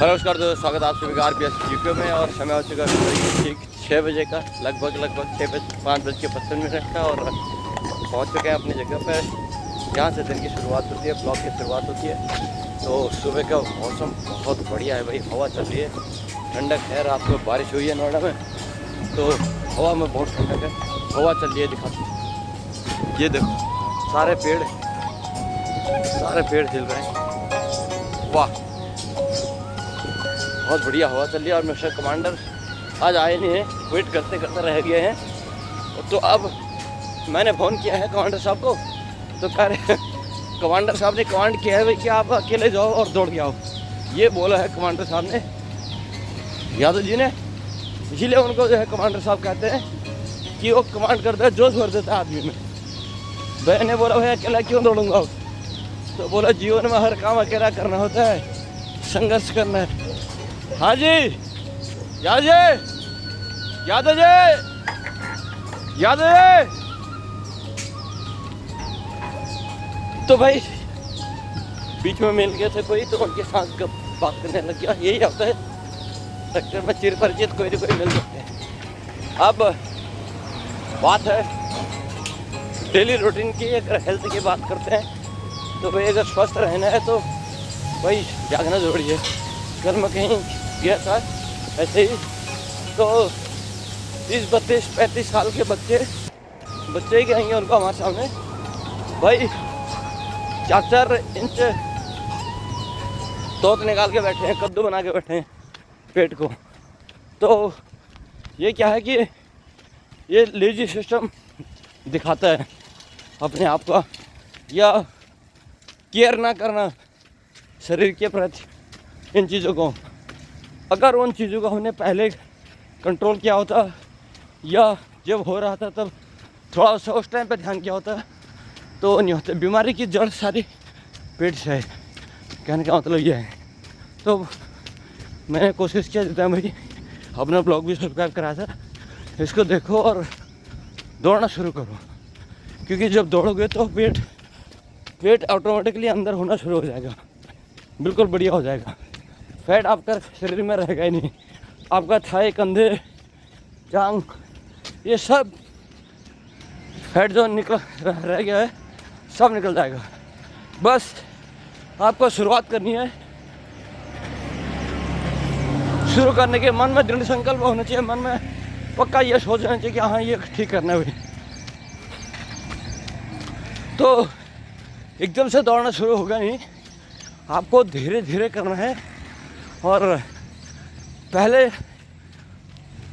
Hello नमस्कार दोस्तों, स्वागत है आप सभी का आरपीएस यूपी में। और समय हो चुका है ठीक 6 बजे का, लगभग 5:55 का। और पहुंच चुके हैं अपनी जगह पर, जहाँ से दिन की शुरुआत होती है, ब्लॉग की शुरुआत होती है। तो सुबह का मौसम बहुत बढ़िया है भाई, हवा चल रही है, ठंडक है। रात को बारिश हुई है नोएडा में, तो हवा में बहुत ठंडक है, हवा चल रही है। दिखाते, ये देखो सारे पेड़ हिल रहे हैं, वाह बहुत बढ़िया हवा चल रही है। और मिस्टर कमांडर आज आए नहीं हैं, वेट करते करते रह गए हैं। तो अब मैंने फ़ोन किया है कमांडर साहब को, तो कह रहे कमांडर साहब ने कमांड किया है भाई कि आप अकेले जाओ और दौड़ के आओ, ये बोला है कमांडर साहब ने, यादव जी ने। इसीलिए उनको जो है कमांडर साहब कहते हैं कि वो कमांड करता है, जोश भर देता है आदमी में। मैंने बोला भाई अकेला क्यों दौड़ूंगा, तो बोला जीवन में हर काम अकेला करना होता है, संघर्ष करना है। हाँ जी, यादव जी। तो भाई बीच में मिल गए थे कोई, तो उनके साथ बात करने लग गया। यही होता है सेक्टर में, चिर परिचित कोई ना कोई मिल जाते हैं। अब बात है डेली रूटीन की। अगर हेल्थ की बात करते हैं तो भाई अगर स्वस्थ रहना है तो भाई जागना जरूरी है। कल मैं कहीं गया था ऐसे ही, तो 30-32-35 साल के बच्चे ही कहेंगे उनको हमारे सामने, भाई 4-4 इंच तोत निकाल के बैठे हैं, कद्दू बना के बैठे हैं पेट को। तो ये क्या है कि ये लेजी सिस्टम दिखाता है अपने आप का, या केयर ना करना शरीर के प्रति इन चीज़ों को। अगर उन चीज़ों को हमने पहले कंट्रोल किया होता, या जब हो रहा था तब थोड़ा सा उस टाइम पे ध्यान किया होता, तो नहीं होता। बीमारी की जड़ सारी पेट से है, कहने का मतलब ये है। तो मैंने कोशिश किया जितना भाई, अपना ब्लॉग भी सब्सक्राइब कराया था, इसको देखो और दौड़ना शुरू करो। क्योंकि जब दौड़ोगे तो पेट ऑटोमेटिकली अंदर होना शुरू हो जाएगा, बिल्कुल बढ़िया हो जाएगा। फैट आपका शरीर में रहेगा ही नहीं, आपका थाई, कंधे, टांग, ये सब फैट जो रह गया है सब निकल जाएगा। बस आपको शुरुआत करनी है। शुरू करने के मन में दृढ़ संकल्प होना चाहिए, मन में पक्का ये सोच होना चाहिए कि हाँ ये ठीक करना है भाई। तो एकदम से दौड़ना शुरू होगा नहीं, आपको धीरे धीरे करना है। और पहले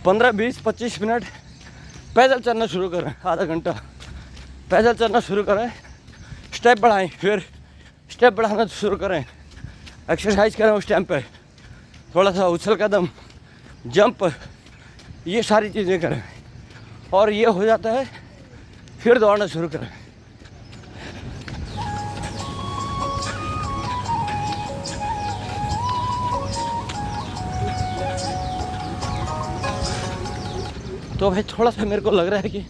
15-20-25 मिनट पैदल चलना शुरू करें, आधा घंटा पैदल चलना शुरू करें, स्टेप बढ़ाएं, फिर स्टेप बढ़ाना शुरू करें, एक्सरसाइज करें उस टाइम पे, थोड़ा सा उछल कदम, जंप, ये सारी चीज़ें करें। और ये हो जाता है फिर दौड़ना शुरू करें। तो भाई थोड़ा सा मेरे को लग रहा है कि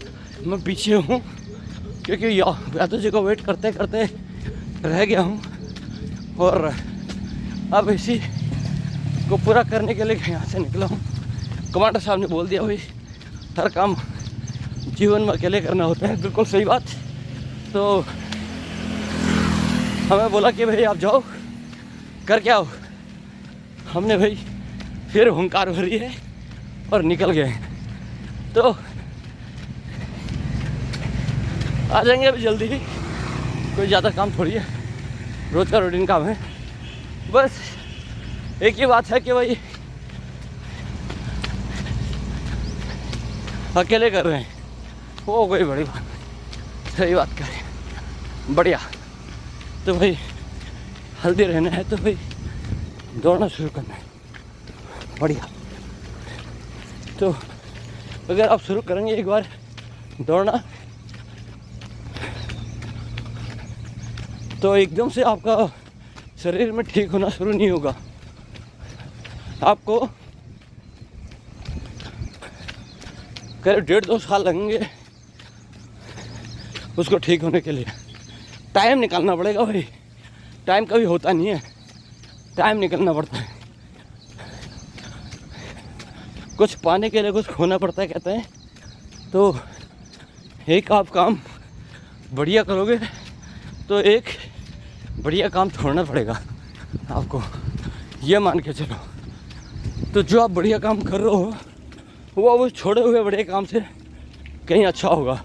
मैं पीछे हूँ, क्योंकि यादव जी को वेट करते करते रह गया हूँ। और अब इसी को पूरा करने के लिए यहाँ से निकला हूँ। कमांडर साहब ने बोल दिया भाई हर काम जीवन में अकेले करना होता है, बिल्कुल सही बात। तो हमें बोला कि भाई आप जाओ करके आओ। हमने भाई फिर हुंकार भरी है और निकल गए। तो आ जाएंगे अभी जल्दी ही, कोई ज़्यादा काम थोड़ी है, रोज़ का रूटीन काम है। बस एक ही बात है कि भाई अकेले कर रहे हैं, वो कोई बड़ी बात नहीं, सही बात करें, बढ़िया। तो भाई हेल्दी रहना है तो भाई दौड़ना शुरू करना है, बढ़िया। तो अगर आप शुरू करेंगे एक बार दौड़ना, तो एकदम से आपका शरीर में ठीक होना शुरू नहीं होगा। आपको करीब 1.5-2 साल लगेंगे उसको ठीक होने के लिए। टाइम निकालना पड़ेगा भाई, टाइम कभी होता नहीं है, टाइम निकलना पड़ता है। कुछ पाने के लिए कुछ खोना पड़ता है कहते हैं। तो एक आप काम बढ़िया करोगे तो एक बढ़िया काम छोड़ना पड़ेगा आपको, ये मान के चलो। तो जो आप बढ़िया काम कर रहे हो वो छोड़े हुए बढ़िया काम से कहीं अच्छा होगा।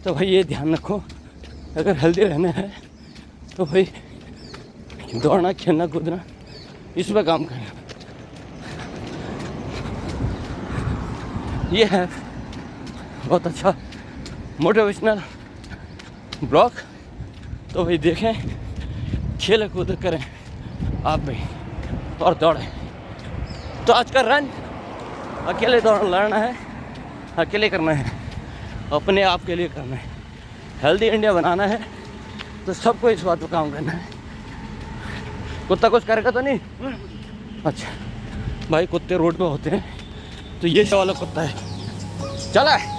तो भाई ये ध्यान रखो, अगर हेल्दी रहना है तो भाई दौड़ना, खेलना, कूदना, इस पर काम करना। ये है बहुत अच्छा मोटिवेशनल ब्लॉग। तो भाई देखें, खेल कूद करें आप भी और दौड़ें। तो आज का रन अकेले दौड़ लड़ना है, अकेले करना है, अपने आप के लिए करना है। हेल्दी इंडिया बनाना है तो सबको इस बात पर काम करना है। कुत्ता कुछ करेगा तो नहीं? अच्छा भाई, कुत्ते रोड पे होते हैं तो ये वाला कुत्ता है, चला है।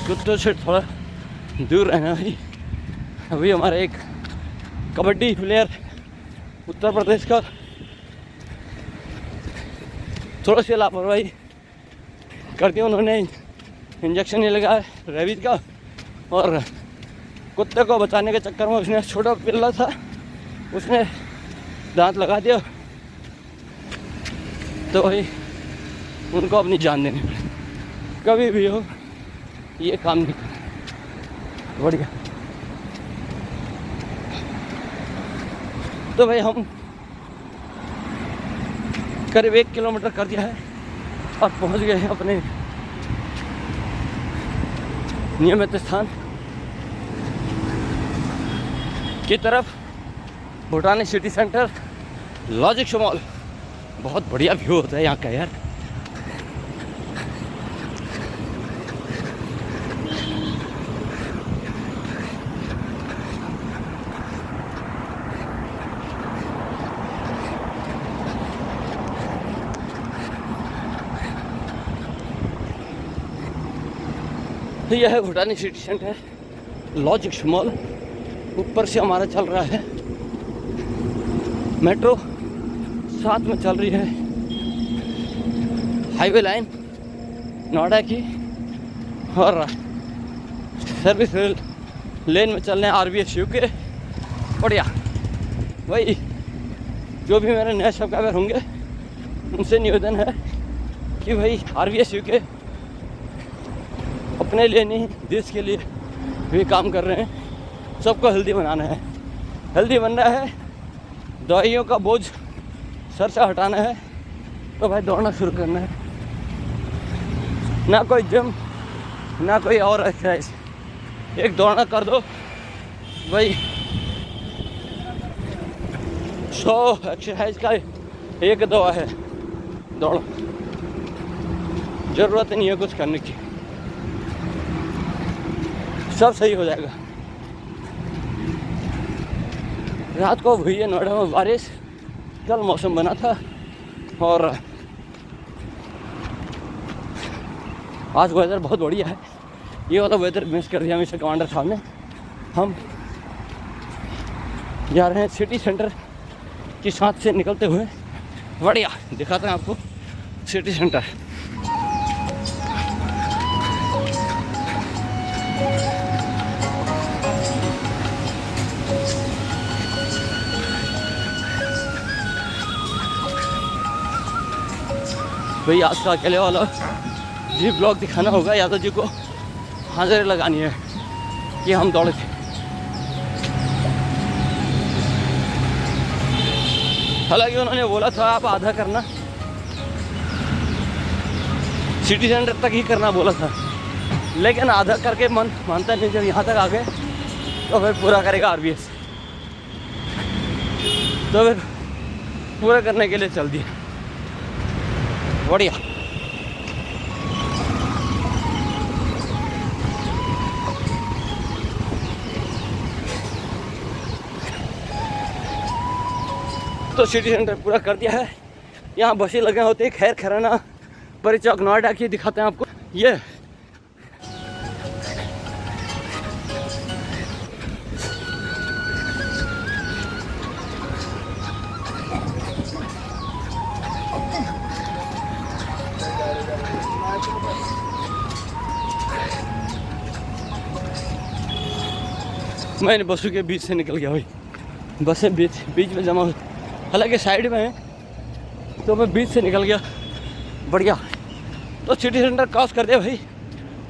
कुत्तों से थोड़ा दूर रहना भाई। अभी हमारे एक कबड्डी प्लेयर उत्तर प्रदेश का थोड़ा सी लापरवाही कर दी उन्होंने, इंजेक्शन नहीं लगाया रेबीज का, और कुत्ते को बचाने के चक्कर में उसने, छोटा पिल्ला था, उसने दांत लगा दिया। तो भाई उनको अपनी जान देनी पड़ी। कभी भी हो ये काम नहीं करना। बढ़िया। तो भाई हम करीब 1 किलोमीटर कर दिया है और पहुंच गए हैं अपने नियमित स्थान की तरफ, भूटानी सिटी सेंटर, लॉजिक मॉल। बहुत बढ़िया व्यू होता है यहाँ का यार। तो यह है भूटानी सिटी सेंटर, लॉजिक मॉल। ऊपर से हमारा चल रहा है मेट्रो, साथ में चल रही है हाईवे लाइन नोएडा की, और सर्विस लेन में चल रहे हैं RVSU के। बढ़िया भाई, जो भी मेरे नए सब्सक्राइबर होंगे उनसे निवेदन है कि भाई RVSU के अपने लिए नहीं, देश के लिए भी काम कर रहे हैं। सबको हेल्दी बनाना है, हेल्दी बनना है, दवाइयों का बोझ सर से हटाना है। तो भाई दौड़ना शुरू करना है। ना कोई जिम, ना कोई और एक्सरसाइज, एक दौड़ना कर दो भाई। 100 एक्सरसाइज का एक दवा है दौड़। ज़रूरत नहीं है कुछ करने की, सब सही हो जाएगा। रात को हुई है नोएडा में बारिश, कल मौसम बना था और आज वेदर बहुत बढ़िया है। ये वाला वेदर मिस कर दिया मिस्टर कमांडर साहब ने। हम जा रहे हैं सिटी सेंटर की साथ से निकलते हुए। बढ़िया दिखाते हैं आपको सिटी सेंटर। भाई आज का अकेले वाला जी ब्लॉग दिखाना होगा, यादव जी को हाजिर लगानी है कि हम दौड़े थे। हालांकि उन्होंने बोला था आप आधा करना, सिटी सेंटर तक ही करना बोला था, लेकिन आधा करके मन मानता नहीं। जब यहाँ तक आ गए तो फिर पूरा करेगा RVS। तो फिर पूरा करने के लिए चल दिया। बढ़िया। तो सिटी सेंटर पूरा कर दिया है। यहाँ बसें लगे होते हैं, खैर खराना, परिचौक, नोएडा की दिखाते हैं आपको। ये मैंने बसों के बीच से निकल गया भाई, बसें बीच में जमा, हालांकि साइड में है, तो मैं बीच से निकल गया। बढ़िया। तो सिटी सेंटर क्रॉस कर दिया भाई,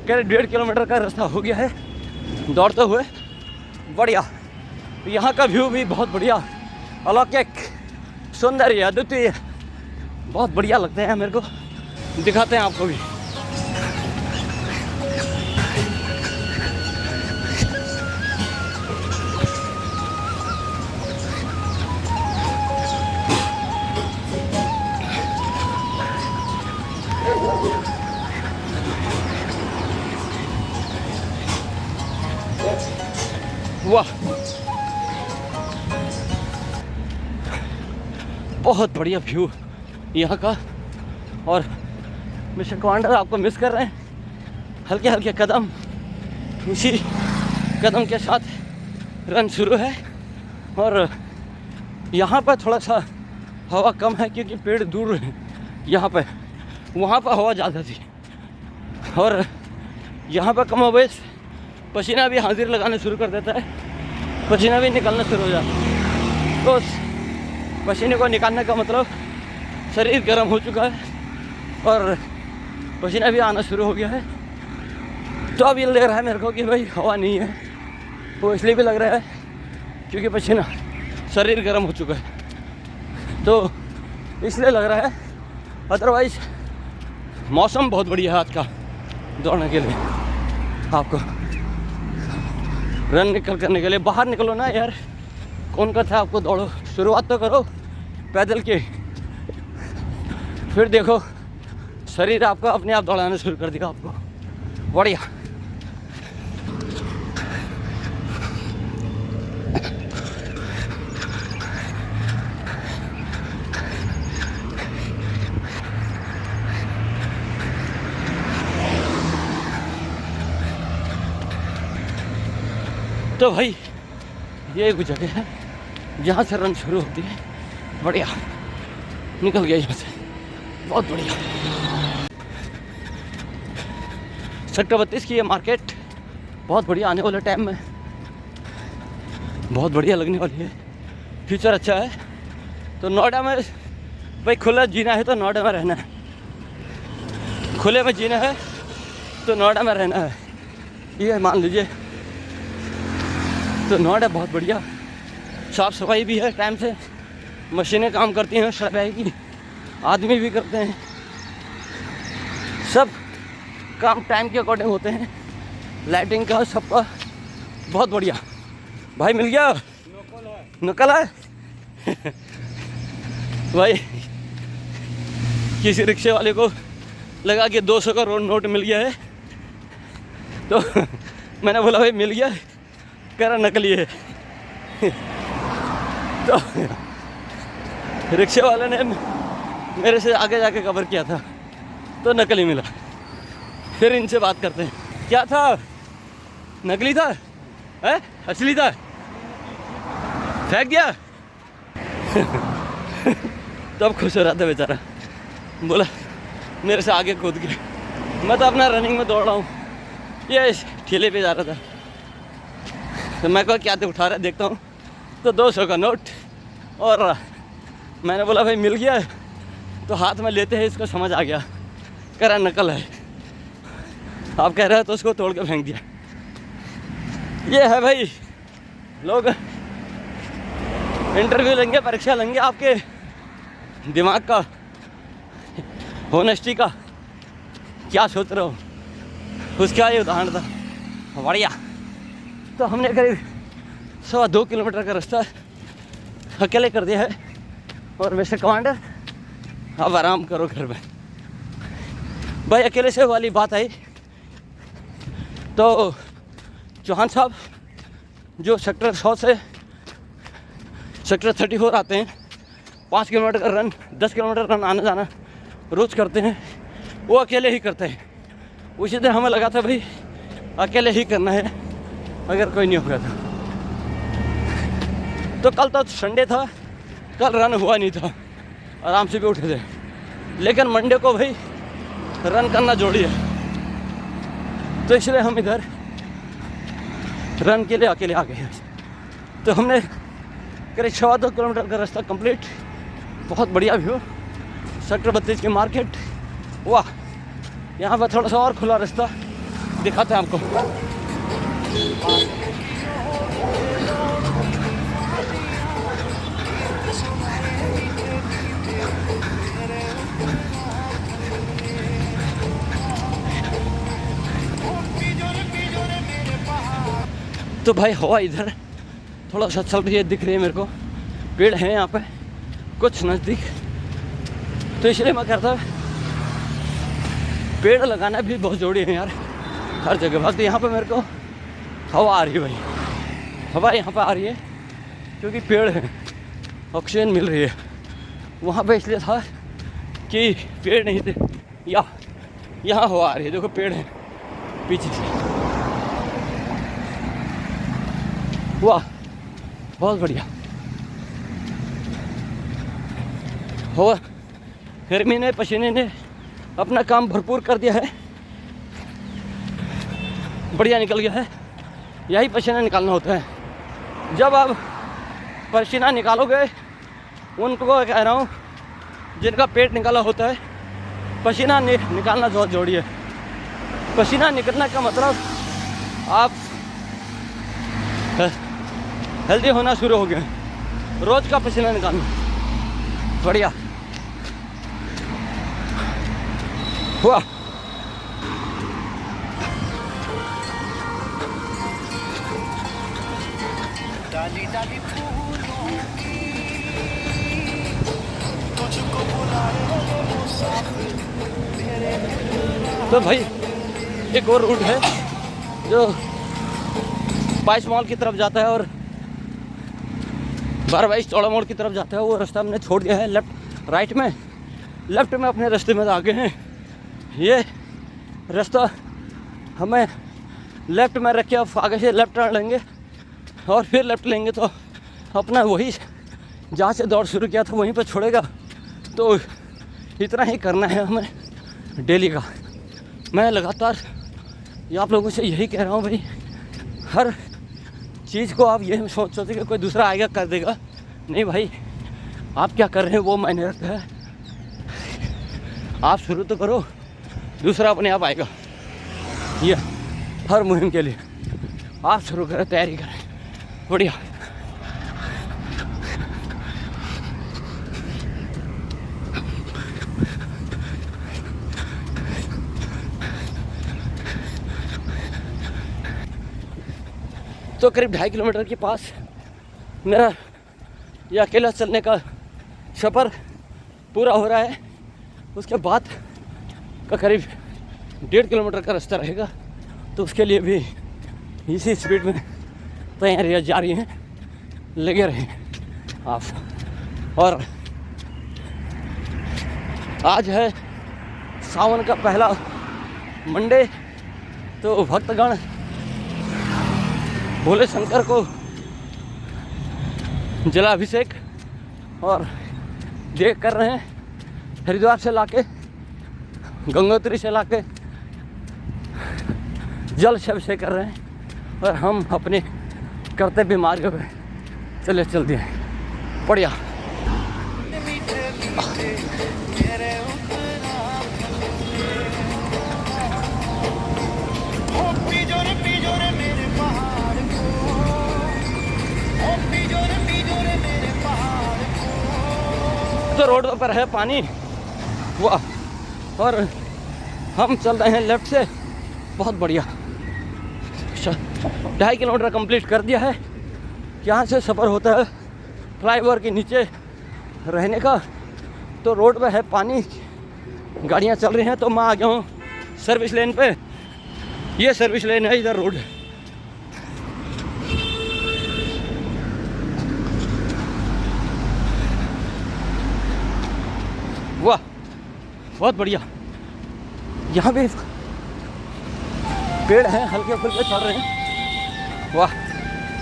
कह रहे 1.5 किलोमीटर का रास्ता हो गया है दौड़ते हुए। बढ़िया। यहाँ का व्यू भी बहुत बढ़िया, अलौकिक, सौंदर्य, अद्वितीय, बहुत बढ़िया लगते हैं मेरे को। दिखाते हैं आपको भी। वाह, बहुत बढ़िया व्यू यहाँ का। और मिस्टर कमांडर आपको मिस कर रहे हैं। हल्के हल्के कदम, इसी कदम के साथ रन शुरू है। और यहाँ पर थोड़ा सा हवा कम है क्योंकि पेड़ दूर है यहाँ पे, वहाँ पर हवा ज़्यादा थी। और यहाँ पर कमोबेश पसीना भी हाजिर लगाने शुरू कर देता है, पसीना भी निकलना शुरू हो जाता है। तो पसीने को निकालने का मतलब शरीर गर्म हो चुका है और पसीना भी आना शुरू हो गया है। तो अब ये लग रहा है मेरे को कि भाई हवा नहीं है, वो इसलिए भी लग रहा है क्योंकि पसीना, शरीर गर्म हो चुका है, तो इसलिए लग रहा है। अदरवाइज़ मौसम बहुत बढ़िया है आज का दौड़ने के लिए। आपको रन करने के लिए बाहर निकलो ना यार, कौन कहता है आपको दौड़ो, शुरुआत तो करो पैदल की, फिर देखो शरीर आपका अपने आप दौड़ाना शुरू कर देगा आपको। बढ़िया। तो भाई ये एक जगह है जहाँ से रन शुरू होती है। बढ़िया, निकल गया यहाँ से, बहुत बढ़िया। सेक्टर 32 की ये मार्केट बहुत बढ़िया, आने वाले टाइम में बहुत बढ़िया लगने वाली है, फ्यूचर अच्छा है। तो नोएडा में भाई खुला जीना है तो नोएडा में रहना है, खुले में जीना है तो नोएडा में रहना है, ये मान लीजिए। तो नोएडा बहुत बढ़िया, साफ़ सफाई भी है टाइम से, मशीनें काम करती हैं सफाई की, आदमी भी करते हैं, सब काम टाइम के अकॉर्डिंग होते हैं, लाइटिंग का सबका बहुत बढ़िया। भाई मिल गया, नकल है भाई किसी रिक्शे वाले को लगा कि 200 का नोट मिल गया है, तो मैंने बोला भाई मिल गया, कह रहा नकली है तो रिक्शे वाले ने मेरे से आगे जाके कवर किया था तो नकली मिला। फिर इनसे बात करते हैं, क्या था, नकली था, है असली था, फेंक दिया तब खुश हो रहा था बेचारा, बोला मेरे से आगे कूद के, मैं तो अपना रनिंग में दौड़ रहा हूँ, ये ठेले पे जा रहा था। तो मैं कहा क्या उठा रहा है, देखता हूँ तो 200 का नोट, और मैंने बोला भाई मिल गया, तो हाथ में लेते हैं इसको समझ आ गया, कह रहा नकल है। आप कह रहे हो तो उसको तोड़ के फेंक दिया। ये है भाई, लोग इंटरव्यू लेंगे, परीक्षा लेंगे आपके दिमाग का, होनेस्टी का, क्या सोच रहे हो, उसका ये उदाहरण था। बढ़िया। तो हमने करीब 2.25 किलोमीटर का रास्ता अकेले कर दिया है, और मिस्टर कमांडर अब आराम करो घर में। भाई अकेले से वाली बात आई तो चौहान साहब जो सेक्टर 100 से सेक्टर 34 आते हैं, 5 किलोमीटर का रन, 10 किलोमीटर रन आना जाना रोज़ करते हैं, वो अकेले ही करते हैं। उसी दिन हमें लगा था भाई अकेले ही करना है, अगर कोई नहीं होगा तो कल तो संडे था, कल रन हुआ नहीं था, आराम से भी उठे थे, लेकिन मंडे को भाई रन करना जोड़ी है, तो इसलिए हम इधर रन के लिए अकेले आ गए। तो हमने करीब 2.25 किलोमीटर का रास्ता कंप्लीट। बहुत बढ़िया व्यू, सेक्टर 32 की मार्केट। वाह, यहाँ पर थोड़ा सा और खुला रास्ता दिखाते हैं आपको। तो भाई हवा इधर थोड़ा सा चल रही है, दिख रही है मेरे को। पेड़ हैं यहाँ पे कुछ नज़दीक, तो इसलिए मैं कहता हूँ पेड़ लगाना भी बहुत जरूरी है यार हर जगह। बाकी यहाँ पे मेरे को हवा आ रही है भाई, हवा यहाँ पे आ रही है क्योंकि पेड़ है, ऑक्सीजन मिल रही है। वहाँ पे इसलिए था कि पेड़ नहीं थे, यहाँ हवा आ रही है। देखो पेड़ है पीछे से। वाह, बहुत बढ़िया हो। गर्मी ने, पसीने ने अपना काम भरपूर कर दिया है, बढ़िया निकल गया है। यही पसीना निकालना होता है। जब आप पसीना निकालोगे, उनको कह रहा हूँ जिनका पेट निकाला होता है, पसीना निकालना बहुत जरूरी है। पसीना निकलने का मतलब आप हेल्दी होना शुरू हो गए। रोज़ का पसीना निकालना, बढ़िया हुआ। डाली डाली फूलों की तुझको बुलाए मुसाफिर। तो भाई एक और रूट है जो स्पाइस मॉल की तरफ जाता है और 12-22 चौड़ा मोड़ की तरफ जाता है। वो रास्ता हमने छोड़ दिया है लेफ्ट में अपने रास्ते में आगे हैं। ये रास्ता हमें लेफ्ट में रख के अब आगे से लेफ्ट टर्न लेंगे और फिर लेफ्ट लेंगे तो अपना वही जहाँ से दौड़ शुरू किया था वहीं पर छोड़ेगा। तो इतना ही करना है हमें डेली का। मैं लगातार ये आप लोगों से यही कह रहा हूँ भाई, हर चीज़ को आप ये सोचते कि कोई दूसरा आएगा कर देगा। नहीं भाई, आप क्या कर रहे हैं वो मायने रखता है। आप शुरू तो करो, दूसरा अपने आप आएगा। ये हर मुहिम के लिए आप शुरू करें, तैयारी करें, बढ़िया। तो करीब 2.5 किलोमीटर के पास मेरा ये अकेला चलने का सफ़र पूरा हो रहा है। उसके बाद का करीब 1.5 किलोमीटर का रास्ता रहेगा। तो उसके लिए भी इसी स्पीड में तैयारियाँ जारी हैं, लगे रहें आप। और आज है सावन का पहला मंडे, तो भक्तगण भोले शंकर को जलाभिषेक और देख कर रहे हैं। हरिद्वार से लाके, गंगोत्री से लाके जल से अभिषेक कर रहे हैं और हम अपने कर्तव्य मार्ग पे चल दिए। बढ़िया। तो रोड पर है पानी, वाह। और हम चल रहे हैं लेफ्ट से, बहुत बढ़िया। 2.5 किलोमीटर कंप्लीट कर दिया है। यहाँ से सफ़र होता है फ्लाईओवर के नीचे रहने का। तो रोड पे है पानी, गाड़ियाँ चल रही हैं। तो मैं आ गया हूँ सर्विस लेन पे। ये सर्विस लेन है, इधर रोड है। वाह, बहुत बढ़िया। यहाँ भी पेड़ हैं, हल्के फुल्के चल रहे हैं। वाह,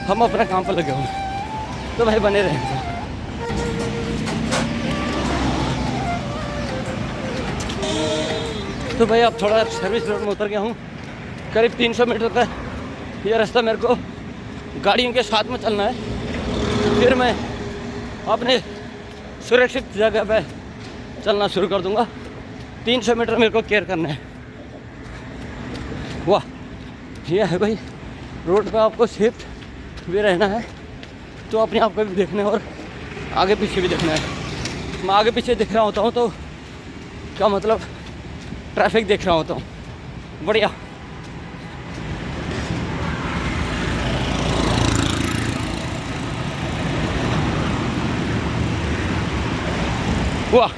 हम अपने काम पर लगे हुए। तो भाई बने रहें। तो भाई अब थोड़ा सर्विस रोड में उतर गया हूँ। करीब 300 मीटर का ये रास्ता मेरे को गाड़ियों के साथ में चलना है, फिर मैं अपने सुरक्षित जगह पे चलना शुरू कर दूंगा। 300 मीटर मेरे को केयर करना है। वाह, ये है भाई, रोड पे आपको सेफ भी रहना है, तो अपने आप को भी देखना है और आगे पीछे भी देखना है। मैं आगे पीछे देख रहा होता हूँ तो क्या मतलब ट्रैफिक देख रहा होता हूँ। बढ़िया। वाह,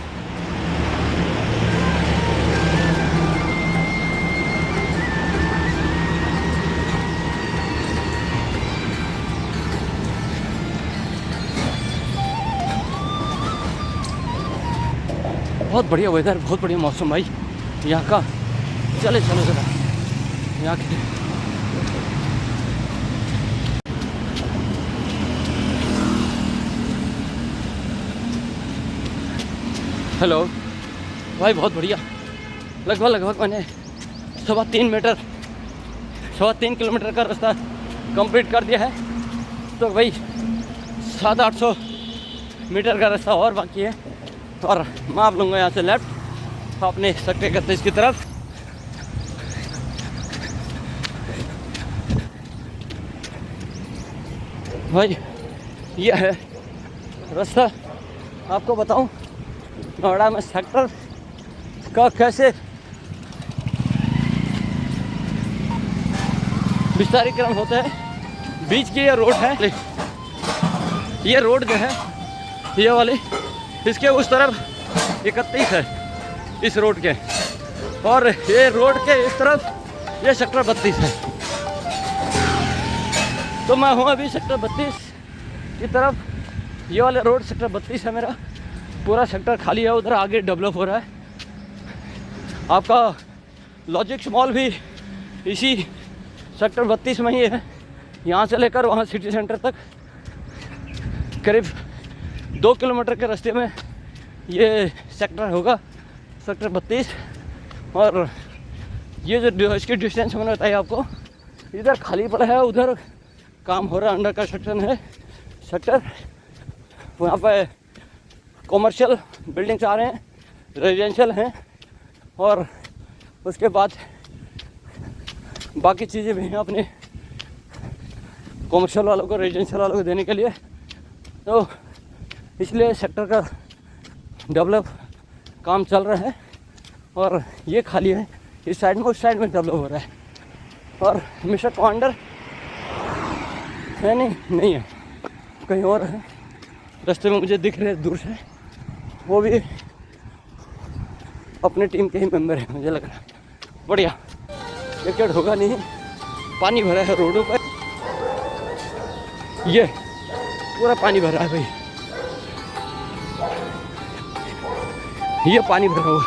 बहुत बढ़िया वेदर, बहुत बढ़िया मौसम भाई यहाँ का। चले चलो जरा यहाँ के। हेलो भाई, बहुत बढ़िया। लगभग मैंने 3.5 किलोमीटर का रास्ता कंप्लीट कर दिया है। तो भाई 700-800 मीटर का रास्ता और बाकी है, और मैं आप लूँगा यहाँ से लेफ्ट अपने सेक्टर 31 की तरफ। भाई ये है रास्ता। आपको बताऊँ नोएडा में सेक्टर का कैसे विस्तारीकरण होता है। बीच की ये रोड है, ये रोड जो है ये वाली, इसके उस तरफ 31 है इस रोड के, और ये रोड के इस तरफ ये सेक्टर 32 है। तो मैं हूँ अभी सेक्टर 32 की तरफ। ये वाला रोड सेक्टर 32 है मेरा, पूरा सेक्टर खाली है। उधर आगे डेवलप हो रहा है। आपका लॉजिक्स मॉल भी इसी सेक्टर 32 में ही है। यहाँ से लेकर वहाँ सिटी सेंटर तक करीब 2 किलोमीटर के रास्ते में ये सेक्टर होगा, सेक्टर 32। और ये जो इसकी डिस्टेंस मैंने बताया आपको, इधर खाली पड़ा है, उधर काम हो रहा है, अंडर कंस्ट्रक्शन है सेक्टर। वहाँ पे कॉमर्शियल बिल्डिंग्स आ रहे हैं, रेजिडेंशियल हैं, और उसके बाद बाकी चीज़ें भी हैं अपने कॉमर्शियल वालों को, रेजिडेंशियल वालों को देने के लिए। तो इसलिए सेक्टर का डेवलप काम चल रहा है, और ये खाली है। इस साइड में, उस साइड में डेवलप हो रहा है। और मिस्टर कमांडर है नहीं है, कहीं और है। रास्ते में मुझे दिख रहे दूर से, वो भी अपने टीम के ही मेंबर हैं मुझे लग रहा है। बढ़िया। टिकट होगा नहीं, पानी भरा है रोडों पर, ये पूरा पानी भरा है भाई, ये पानी भरा हुआ।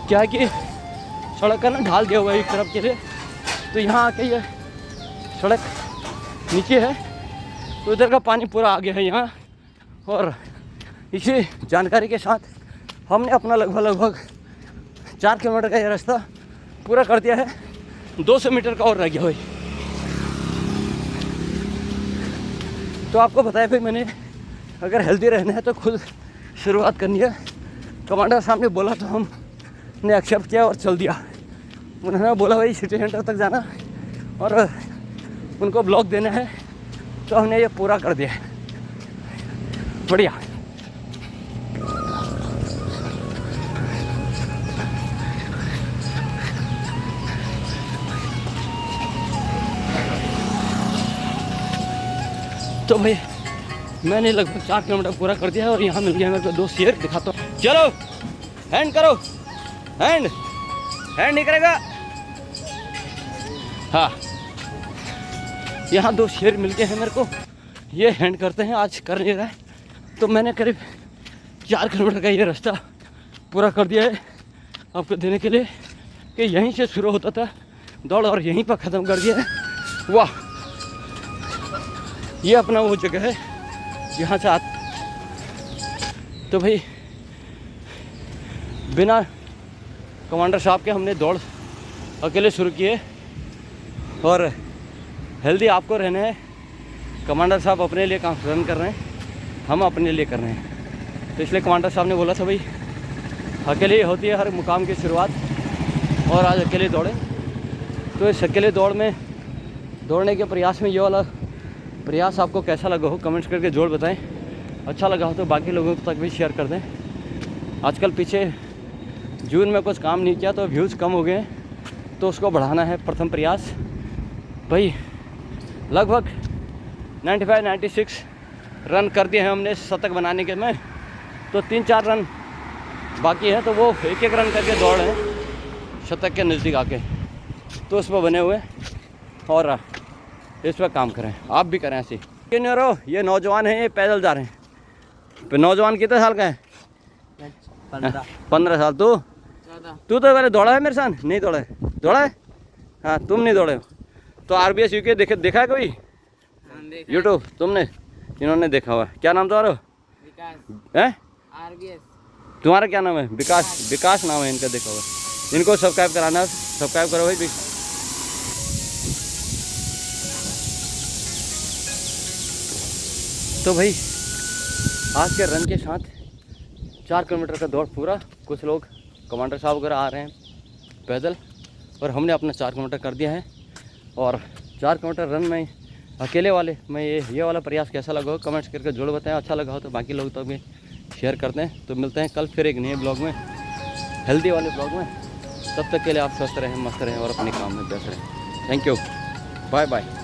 क्या है कि सड़क का ना ढाल दिया हुआ है एक तरफ के लिए, तो यहाँ आके ये सड़क नीचे है, तो इधर का पानी पूरा आ गया है यहाँ। और इसी जानकारी के साथ हमने अपना लगभग 4 किलोमीटर का ये रास्ता पूरा कर दिया है। 200 मीटर का और रह गया भाई। तो आपको बताया भाई मैंने, अगर हेल्दी रहना है तो खुद शुरुआत करनी है। कमांडर साहब ने बोला तो हमने एक्सेप्ट किया और चल दिया। उन्होंने बोला भाई सिटी सेंटर तक जाना और उनको ब्लॉक देना है, तो हमने ये पूरा कर दिया। बढ़िया। तो भाई मैंने लगभग 4 किलोमीटर पूरा कर दिया है, और यहाँ मिल गया मेरे को 2 शेर। दिखाता हूँ, चलो हैंड करो, हैंड नहीं करेगा। हाँ, यहाँ 2 शेर मिल गए हैं मेरे को, ये हैंड करते हैं। आज कर नहीं रहा है, तो मैंने करीब 4 किलोमीटर का ये रास्ता पूरा कर दिया है आपको देने के लिए, कि यहीं से शुरू होता था दौड़ और यहीं पर ख़त्म कर दिया है। वाह, ये अपना वो जगह है जहाँ से तो भाई बिना कमांडर साहब के हमने दौड़ अकेले शुरू किए, और हेल्दी आपको रहना है। कमांडर साहब अपने लिए काम रन कर रहे हैं, हम अपने लिए कर रहे हैं। तो इसलिए कमांडर साहब ने बोला था भाई अकेले ही होती है हर मुकाम की शुरुआत, और आज अकेले दौड़े। तो इस अकेले दौड़ में दौड़ने के प्रयास में ये वाला प्रयास आपको कैसा लगा हो कमेंट्स करके ज़रूर बताएं। अच्छा लगा हो तो बाकी लोगों तक भी शेयर कर दें। आजकल पीछे जून में कुछ काम नहीं किया तो व्यूज़ कम हो गए हैं, तो उसको बढ़ाना है प्रथम प्रयास। भाई लगभग 95-96 रन कर दिए हैं हमने शतक बनाने के में, तो 3-4 रन बाकी है, तो वो एक एक रन करके दौड़ रहे हैं शतक के नज़दीक आके। तो उस पर बने हुए और इस पर काम करें, आप भी करें ऐसे। ये नौजवान हैं, ये पैदल जा रहे हैं। नौजवान कितने साल का है? 15 साल। तू तो पहले दौड़ा है मेरे साथ? नहीं दौड़ा है? दौड़ा है? हाँ, तुम नहीं दौड़े हो तो RBS UK देखा है कोई? यूट्यूब तुमने? इन्होंने देखा हुआ। क्या नाम तुम्हारा? है RBS। तुम्हारा क्या नाम है? विकास नाम है इनका, देखा हुआ। इनको सब्सक्राइब कराना, सब्सक्राइब करो भाई। तो भाई आज के रन के साथ 4 किलोमीटर का दौड़ पूरा। कुछ लोग कमांडर साहब वगैरह आ रहे हैं पैदल, और हमने अपना 4 किलोमीटर कर दिया है। और 4 किलोमीटर रन में अकेले वाले मैं ये वाला प्रयास कैसा लगा हो कमेंट्स करके जरूर बताएं। अच्छा लगा हो तो बाकी लोग तो भी शेयर करते हैं। तो मिलते हैं कल फिर एक नए ब्लॉग में, हेल्दी वाले ब्लॉग में। तब तक के लिए आप स्वस्थ रहें, मस्त रहें और अपने काम में व्यस्त रहें। Thank you, bye bye.